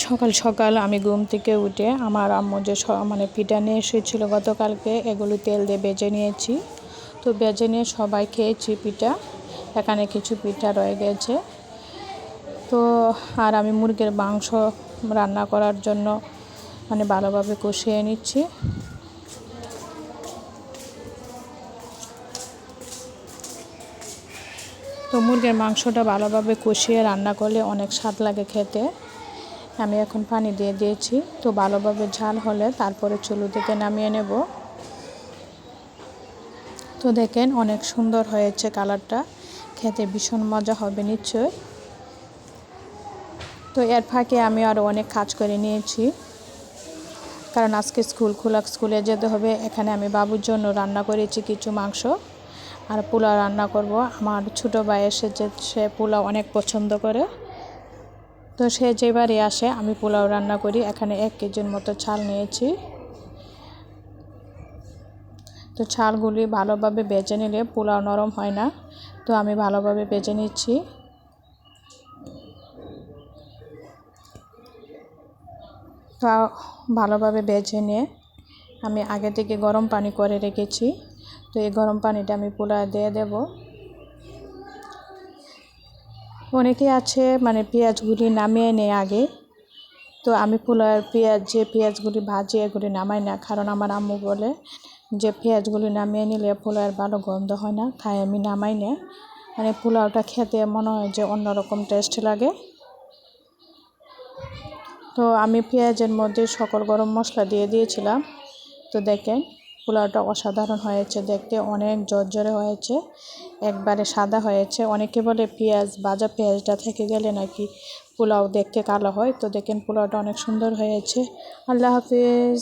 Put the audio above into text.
সকাল সকাল আমি ঘুম থেকে উঠে আমার আম্মু যে পিঠা নিয়ে এসেছিল গতকালকে, এগুলো তেল দিয়ে ভেজে নিয়েছি। তো ভেজে নিয়ে সবাই খেয়েছি পিঠা। এখানে কিছু পিঠা রয়ে গেছে। তো আর আমি মুরগির মাংস রান্না করার জন্য ভালোভাবে কষিয়ে নিচ্ছি। তো মুরগির মাংসটা ভালোভাবে কষিয়ে রান্না করলে অনেক স্বাদ লাগে খেতে। আমি এখন পানি দিয়ে দিয়েছি। তো ভালোভাবে ঝাল হলে তারপরে চুলো থেকে নামিয়ে নেব। তো দেখেন অনেক সুন্দর হয়েছে কালারটা, খেতে ভীষণ মজা হবে নিশ্চয়। তো এর ফাঁকে আমি আরও অনেক কাজ করে নিয়েছি, কারণ আজকে স্কুলে যেতে হবে। এখানে আমি বাবুর জন্য রান্না করেছি কিছু মাংস আর পোলাও রান্না করব। আমার ছোটো ভাই এসেছে, সে পোলাও অনেক পছন্দ করে। তো সে যেবারই আসে আমি পোলাও রান্না করি। এখানে 1 কেজির মতো চাল নিয়েছি। তো চালগুলি ভালোভাবে ভেজে নিলে পোলাও নরম হয় না। তো আমি ভালোভাবে ভেজে নিচ্ছি। তা ভালোভাবে ভেজে নিয়ে আমি আগে থেকে গরম পানি করে রেখেছি। তো এই গরম পানিটা আমি পোলাও দিয়ে দেব। অনেকে আছে পেঁয়াজগুলি নামিয়ে নেয় আগে। তো আমি পোলাওয়ের পেঁয়াজগুলি ভাজি এগুলি নামাই না, কারণ আমার আম্মু বলে যে পেঁয়াজগুলি নামিয়ে নিলে পোলাওয়ের ভালো গন্ধ হয় না, তাই আমি নামাই না। পোলাওটা খেতে মনে হয় যে অন্যরকম টেস্ট লাগে। তো আমি পেঁয়াজের মধ্যে সকল গরম মশলা দিয়ে দিয়েছিলাম। তো দেখেন পোলাওটা অসাধারণ হয়েছে, দেখতে অনেক ঝরঝরে হয়েছে, একবারে সাদা হয়েছে। অনেকে বলে ভাজা পেঁয়াজটা থেকে গেলে নাকি পোলাও দেখতে কালো হয়। তো দেখেন পোলাওটা অনেক সুন্দর হয়েছে। আল্লাহ হাফিজ।